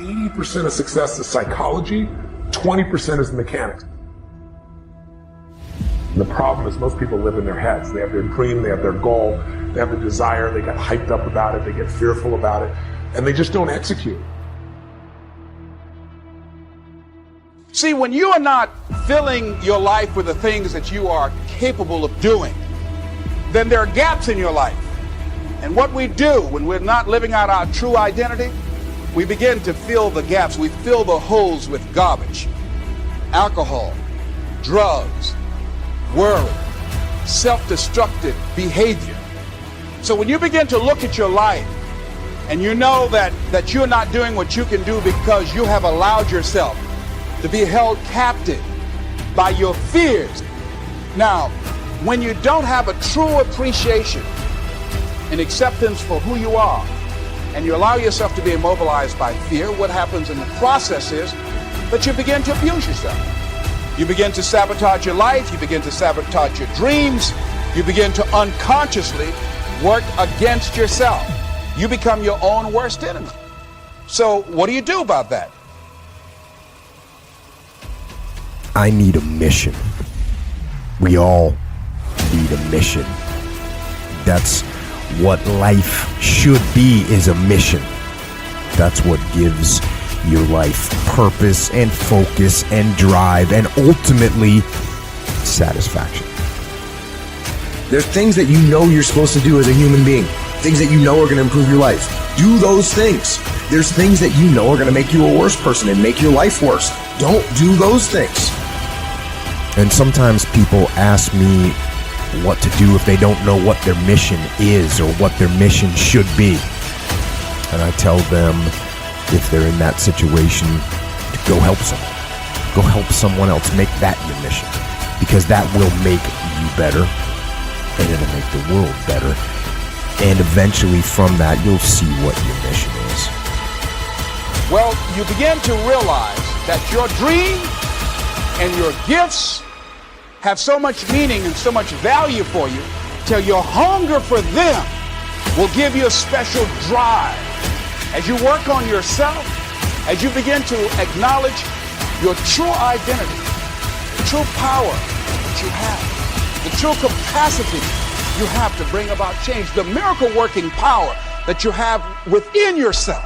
80% of success is psychology, 20% is the mechanics. The problem is most people live in their heads. They have their dream, they have their goal, they have the desire, they get hyped up about it, they get fearful about it, and they just don't execute. See, when you are not filling your life with the things that you are capable of doing, then there are gaps in your life. And what we do when we're not living out our true identity, we begin to fill the gaps. We fill the holes with garbage, alcohol, drugs, worry, self-destructive behavior. So when you begin to look at your life and you know that you're not doing what you can do because you have allowed yourself to be held captive by your fears. Now, when you don't have a true appreciation and acceptance for who you are, and you allow yourself to be immobilized by fear, what happens in the process is that you begin to abuse yourself. You begin to sabotage your life, you begin to sabotage your dreams, you begin to unconsciously work against yourself. You become your own worst enemy. So what do you do about that? I need a mission. We all need a mission. That's what life should be, is a mission. That's what gives your life purpose and focus and drive and ultimately satisfaction. There's things that you know you're supposed to do as a human being, things that you know are going to improve your life. Do those things. There's things that you know are going to make you a worse person and make your life worse. Don't do those things. And sometimes people ask me what to do if they don't know what their mission is or what their mission should be. And I tell them, if they're in that situation, to go help someone. Go help someone else. Make that your mission. Because that will make you better, and it'll make the world better. And eventually from that, you'll see what your mission is. Well, you begin to realize that your dream and your gifts have so much meaning and so much value for you till your hunger for them will give you a special drive. As you work on yourself, as you begin to acknowledge your true identity, the true power that you have, the true capacity you have to bring about change, the miracle working power that you have within yourself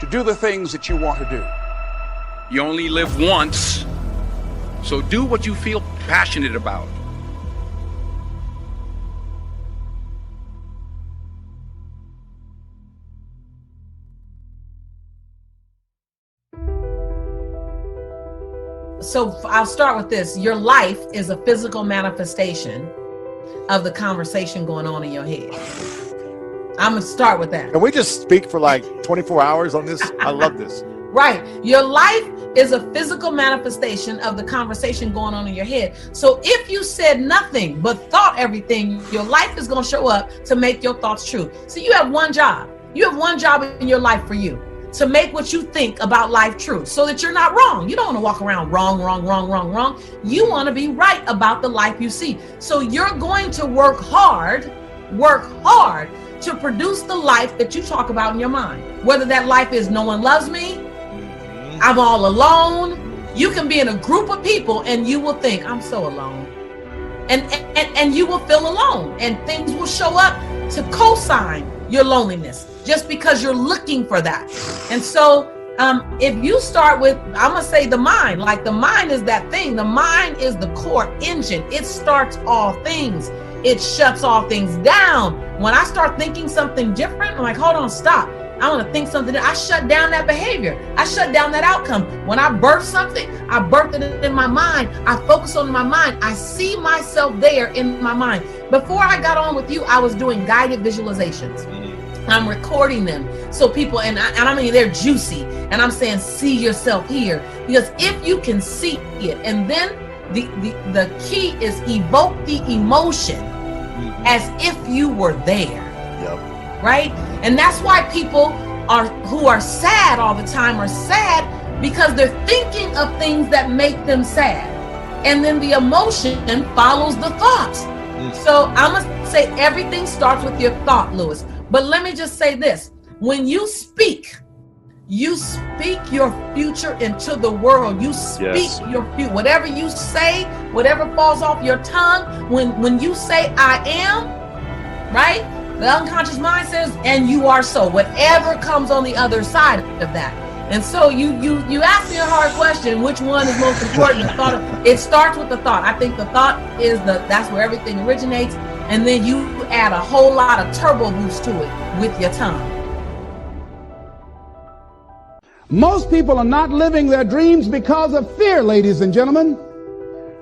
to do the things that you want to do. You only live once, so do what you feel passionate about. So I'll start with this. Your life is a physical manifestation of the conversation going on in your head. I'm going to start with that. Can we just speak for like 24 hours on this? I love this. Right. Your life is a physical manifestation of the conversation going on in your head. So if you said nothing but thought everything, your life is going to show up to make your thoughts true. So you have one job. You have one job in your life for you, to make what you think about life true, so that you're not wrong. You don't want to walk around wrong. You want to be right about the life you see. So you're going to work hard to produce the life that you talk about in your mind. Whether that life is no one loves me, I'm all alone. You can be in a group of people and you will think, I'm so alone. And you will feel alone, and things will show up to co-sign your loneliness just because you're looking for that. And so if you start with, I'm gonna say the mind, like the mind is that thing. The mind is the core engine. It starts all things. It shuts all things down. When I start thinking something different, I'm like, hold on, stop. I want to think something. I shut down that behavior. I shut down that outcome. When I birth something, I birth it in my mind. I focus on my mind. I see myself there in my mind. Before I got on with you, I was doing guided visualizations. I'm recording them so people, and I mean, they're juicy. And I'm saying, see yourself here. Because if you can see it, and then the key is evoke the emotion as if you were there. Yep. Right? And that's why people who are sad all the time are sad, because they're thinking of things that make them sad. And then the emotion follows the thought. So I'm going to say everything starts with your thought, Lewis. But let me just say this. When you speak, You speak your future into the world. You speak your future. Whatever you say, whatever falls off your tongue, when you say I am, right? The unconscious mind says, and you are so. Whatever comes on the other side of that. And so you ask me a hard question, which one is most important? It starts with the thought. I think the thought is that's where everything originates. And then you add a whole lot of turbo boost to it with your tongue. Most people are not living their dreams because of fear, ladies and gentlemen.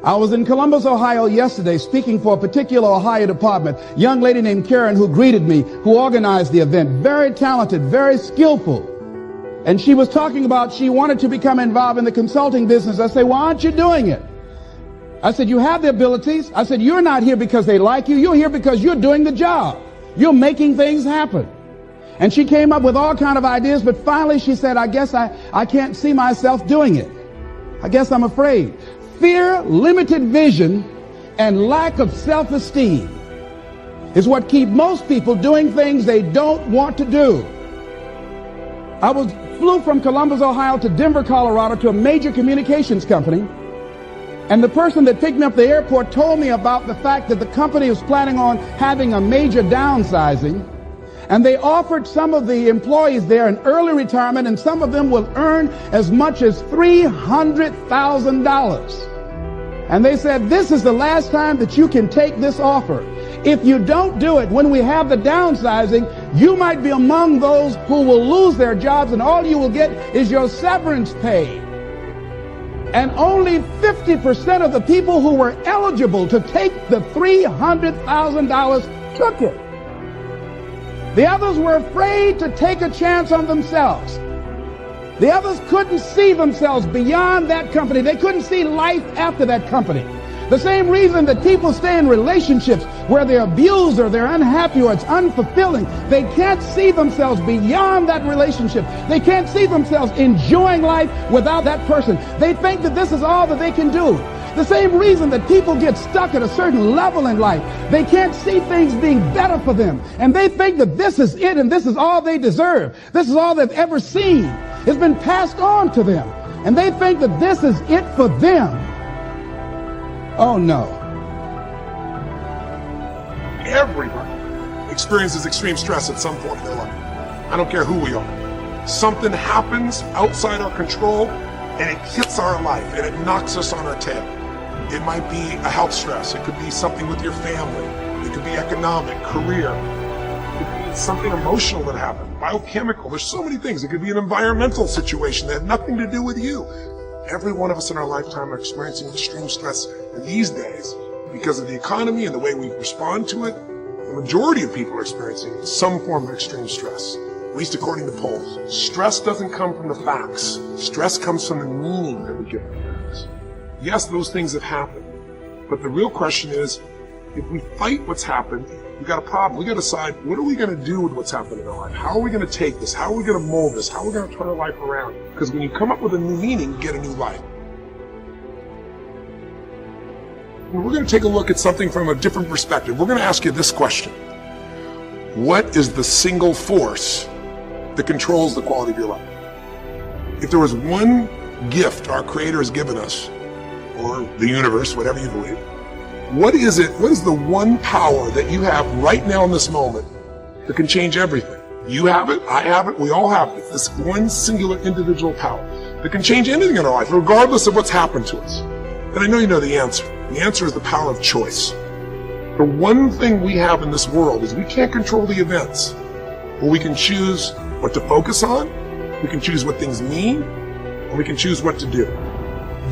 I was in Columbus, Ohio yesterday speaking for a particular Ohio department. Young lady named Karen who greeted me, who organized the event. Very talented, very skillful. And she was talking about she wanted to become involved in the consulting business. I said, why aren't you doing it? I said, you have the abilities. I said, you're not here because they like you. You're here because you're doing the job. You're making things happen. And she came up with all kind of ideas, but finally she said, I guess I can't see myself doing it. I guess I'm afraid. Fear, limited vision, and lack of self-esteem is what keep most people doing things they don't want to do. I flew from Columbus, Ohio to Denver, Colorado to a major communications company. And the person that picked me up at the airport told me about the fact that the company was planning on having a major downsizing. And they offered some of the employees there an early retirement, and some of them will earn as much as $300,000. And they said, this is the last time that you can take this offer. If you don't do it, when we have the downsizing, you might be among those who will lose their jobs, and all you will get is your severance pay. And only 50% of the people who were eligible to take the $300,000 took it. The others were afraid to take a chance on themselves. The others couldn't see themselves beyond that company. They couldn't see life after that company. The same reason that people stay in relationships where they're abused or they're unhappy or it's unfulfilling. They can't see themselves beyond that relationship. They can't see themselves enjoying life without that person. They think that this is all that they can do. The same reason that people get stuck at a certain level in life. They can't see things being better for them. And they think that this is it and this is all they deserve. This is all they've ever seen. It's been passed on to them. And they think that this is it for them. Oh no. Everybody experiences extreme stress at some point in their life. I don't care who we are. Something happens outside our control and it hits our life and it knocks us on our tail. It might be a health stress. It could be something with your family. It could be economic, career. It could be something emotional that happened, biochemical. There's so many things. It could be an environmental situation that had nothing to do with you. Every one of us in our lifetime are experiencing extreme stress. And these days, because of the economy and the way we respond to it, the majority of people are experiencing some form of extreme stress, at least according to polls. Stress doesn't come from the facts. Stress comes from the meaning that we give to things. Yes, those things have happened. But the real question is, if we fight what's happened, we've got a problem. We've got to decide, what are we going to do with what's happened in our life? How are we going to take this? How are we going to mold this? How are we going to turn our life around? Because when you come up with a new meaning, you get a new life. And we're going to take a look at something from a different perspective. We're going to ask you this question. What is the single force that controls the quality of your life? If there was one gift our Creator has given us, or the universe, whatever you believe, what is it? What is the one power that you have right now in this moment that can change everything? You have it, I have it, we all have it. This one singular individual power that can change anything in our life, regardless of what's happened to us. And I know you know the answer. The answer is the power of choice. The one thing we have in this world is we can't control the events, but we can choose what to focus on, we can choose what things mean, or we can choose what to do.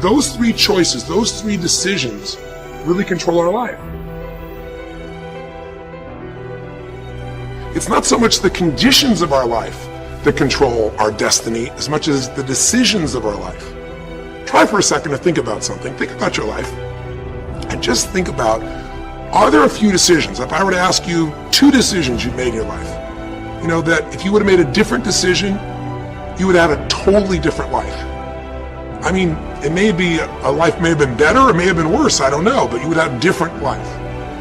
Those three choices, those three decisions really control our life. It's not so much the conditions of our life that control our destiny as much as the decisions of our life. Try for a second to think about something. Think about your life. And just think about, are there a few decisions? If I were to ask you 2 decisions you've made in your life, you know, that if you would have made a different decision, you would have had a totally different life. I mean, it may be, a life may have been better, or it may have been worse, I don't know, but you would have a different life.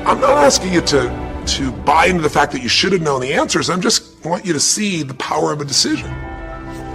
I'm not asking you to buy into the fact that you should have known the answers. I just want you to see the power of a decision.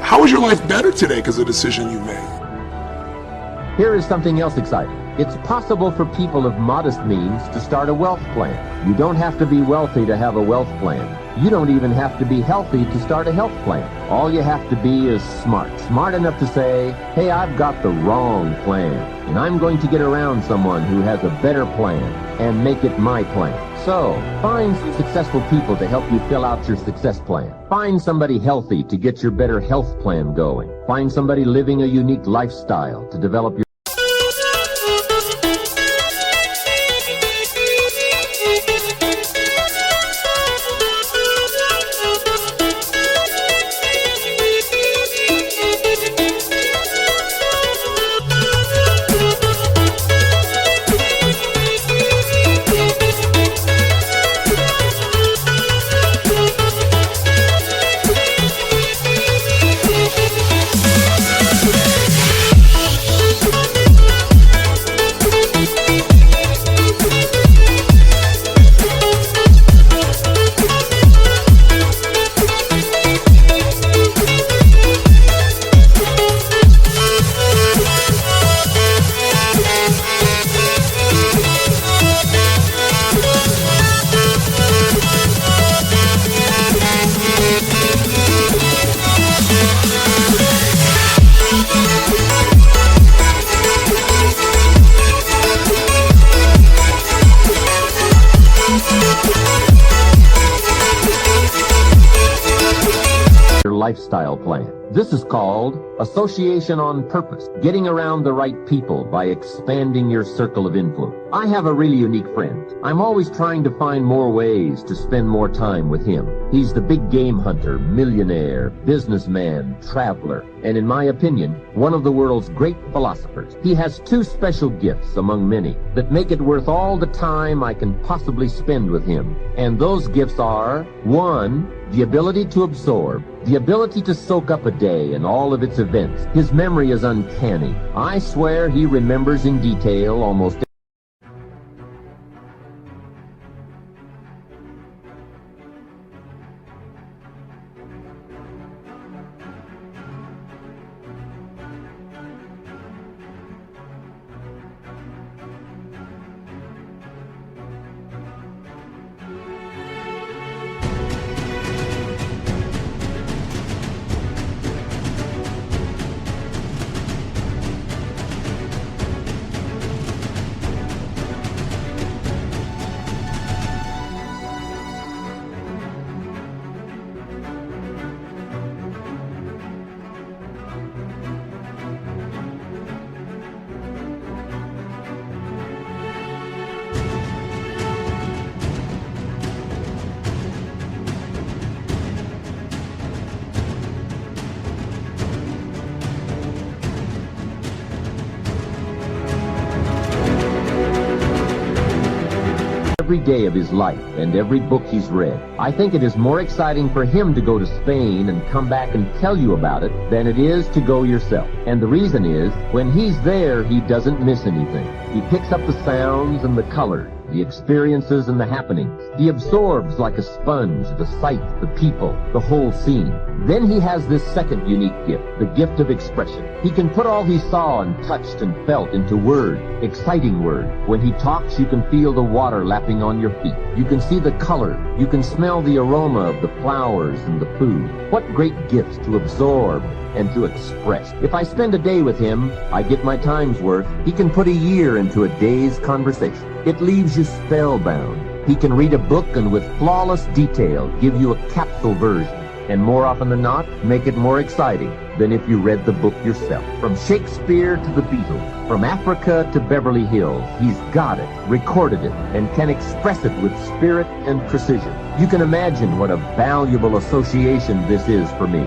How is your life better today because of the decision you made? Here is something else exciting. It's possible for people of modest means to start a wealth plan. You don't have to be wealthy to have a wealth plan. You don't even have to be healthy to start a health plan. All you have to be is smart. Smart enough to say, hey, I've got the wrong plan, and I'm going to get around someone who has a better plan and make it my plan. So, find some successful people to help you fill out your success plan. Find somebody healthy to get your better health plan going. Find somebody living a unique lifestyle to develop your lifestyle plan. This is called association on purpose, getting around the right people by expanding your circle of influence. I have a really unique friend. I'm always trying to find more ways to spend more time with him. He's the big game hunter, millionaire, businessman, traveler, and in my opinion, one of the world's great philosophers. He has two special gifts among many that make it worth all the time I can possibly spend with him. And those gifts are, one, the ability to absorb, the ability to soak up a day and all of its events. His memory is uncanny. I swear he remembers in detail almost every day of his life and every book he's read. I think it is more exciting for him to go to Spain and come back and tell you about it than it is to go yourself. And the reason is, when he's there, he doesn't miss anything. He picks up the sounds and the colors, the experiences and the happenings. He absorbs like a sponge the sights, the people, the whole scene. Then he has this second unique gift, the gift of expression. He can put all he saw and touched and felt into words, exciting words. When he talks, you can feel the water lapping on your feet. You can see the color. You can smell the aroma of the flowers and the food. What great gifts to absorb and to express. If I spend a day with him, I get my time's worth. He can put a year into a day's conversation. It leaves you spellbound. He can read a book and with flawless detail give you a capsule version, and more often than not, make it more exciting than if you read the book yourself. From Shakespeare to the Beatles, from Africa to Beverly Hills, he's got it, recorded it, and can express it with spirit and precision. You can imagine what a valuable association this is for me.